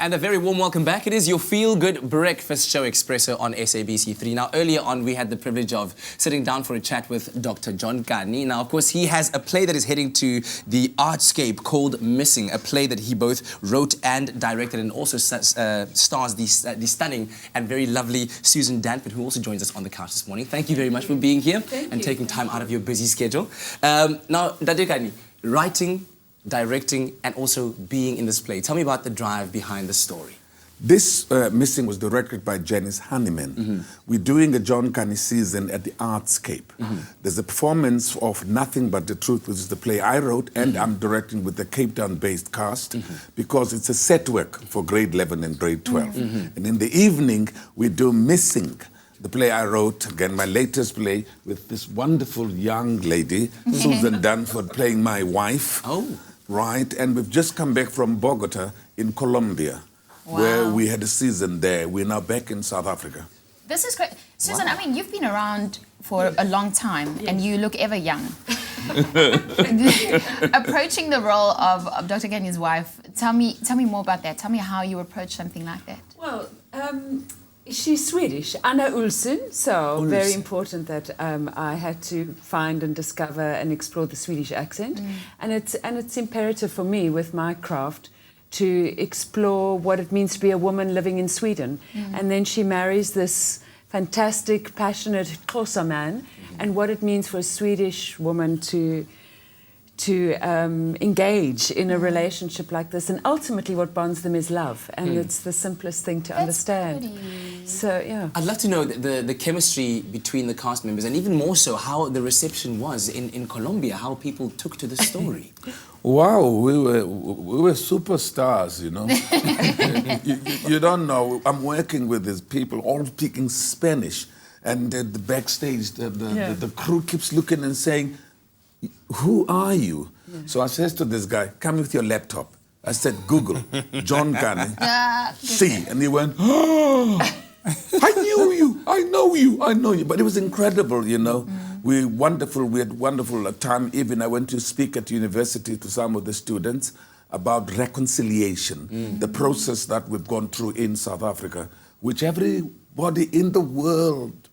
And a very warm welcome back. It is your feel-good breakfast show, Expresso, on SABC3. Now, earlier on, we had the privilege of sitting down for a chat with Dr. John Kani. Now, of course, he has a play that is heading to the Artscape called Missing, a play that he both wrote and directed, and also stars the stunning and very lovely Susan Danford, who also joins us on the couch this morning. Thank you very much for being here and taking time out of your busy schedule. Now, Dr. Kani, writing, directing and also being in this play. Tell me about the drive behind the story. This Missing was directed by Janice Honeyman. We're doing a John Kani season at the Artscape. There's a performance of Nothing But the Truth, which is the play I wrote, and I'm directing with the Cape Town-based cast because it's a set work for grade 11 and grade 12. And in the evening, we do Missing, the play I wrote, again, my latest play, with this wonderful young lady, Susan Danford, playing my wife. Oh. Right, and we've just come back from Bogota in Colombia, where we had a season there. We're now back in South Africa. This is great. Susan, I mean, you've been around for a long time and you look ever young. Approaching the role of Dr. Kani's wife, tell me more about that. Tell me how you approach something like that. Well, she's Swedish, Anna Olsson, so very important that I had to find and discover and explore the Swedish accent. And it's imperative for me with my craft to explore what it means to be a woman living in Sweden. And then she marries this fantastic, passionate Xhosa man, and what it means for a Swedish woman to engage in a relationship like this, and ultimately what bonds them is love, and it's the simplest thing to understand. So yeah, I'd love to know the chemistry between the cast members, and even more so how the reception was in Colombia, how people took to the story. Wow, we were superstars, you know. you don't know. I'm working with these people, all speaking Spanish, and the backstage, the crew keeps looking and saying, "Who are you?" So I says to this guy, "Come with your laptop." I said, "Google John Kani, see," and he went, "Oh, I knew you, I know you, I know you." But it was incredible, you know. We had wonderful time. Even I went to speak at university to some of the students about reconciliation, the process that we've gone through in South Africa, which everybody in the world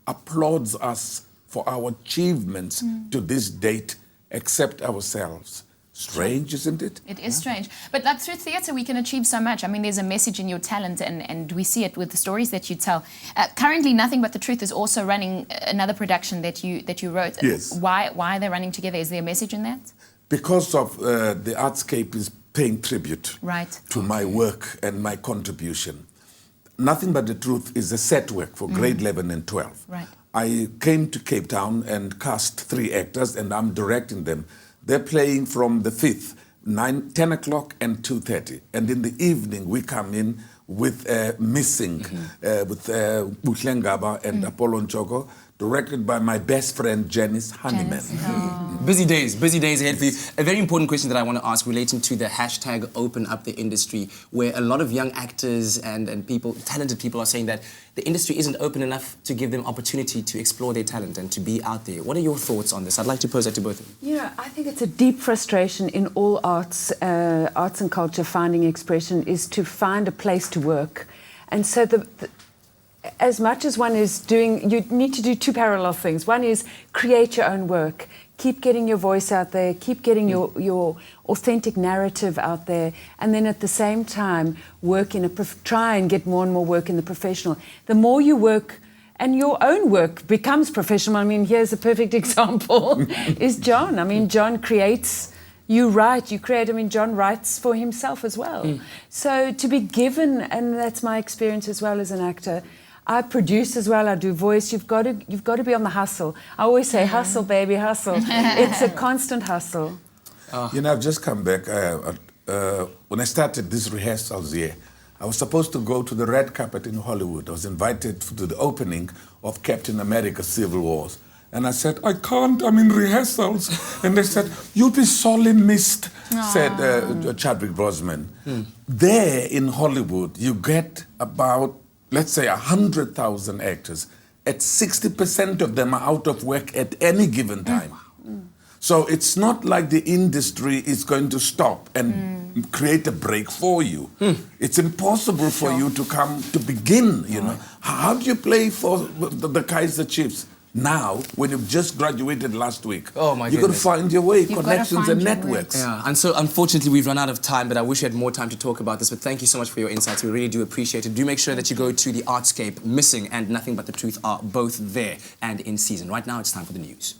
applauds us for our achievements to this date, except ourselves. Strange, isn't it? It is strange. But like through theatre, we can achieve so much. I mean, there's a message in your talent, and we see it with the stories that you tell. Currently, Nothing But the Truth is also running another production that you wrote. Yes. Why are they running together? Is there a message in that? Because of the Artscape is paying tribute to my work and my contribution. Nothing But the Truth is a set work for grade 11 and 12. Right. I came to Cape Town and cast 3 actors, and I'm directing them. They're playing from the 5th, 10 o'clock and 2:30. And in the evening, we come in with Missing, with Buhlengaba and Apollo Nchoko, directed by my best friend, Janice Honeyman. Busy days ahead for you. A very important question that I want to ask relating to the hashtag Open Up the Industry, where a lot of young actors and people, talented people, are saying that the industry isn't open enough to give them opportunity to explore their talent and to be out there. What are your thoughts on this? I'd like to pose that to both of you. you know, I think it's a deep frustration in all arts and culture. Finding expression is to find a place to work, and so as much as one is doing, you need to do 2 parallel things. One is create your own work. Keep getting your voice out there, keep getting your authentic narrative out there, and then at the same time work try and get more and more work in the professional. The more you work, and your own work becomes professional. I mean, here's a perfect example, is John. I mean, John creates, you write, you create. I mean, John writes for himself as well. So to be given, and that's my experience as well as an actor, I produce as well, I do voice. You've got to be on the hustle. I always say, hustle, baby, hustle. It's a constant hustle. You know, I've just come back. When I started these rehearsals here, I was supposed to go to the red carpet in Hollywood. I was invited to the opening of Captain America: Civil Wars. And I said, "I can't, I'm in rehearsals." And they said, "You'll be sorely missed," said Chadwick Boseman. There in Hollywood, you get about, let's say, 100,000 actors. At 60% of them are out of work at any given time. So it's not like the industry is going to stop and create a break for you. It's impossible for you to come to begin, you know. How do you play for the Kaiser Chiefs now when you've just graduated last week? Oh my You've got to goodness. find your way, You've connections gotta and find your way. networks. Yeah, and so unfortunately we've run out of time, but I wish we had more time to talk about this. But thank you so much for your insights. We really do appreciate it. Do make sure that you go to the Artscape. Missing and Nothing But the Truth are both there and in season. Right now it's time for the news.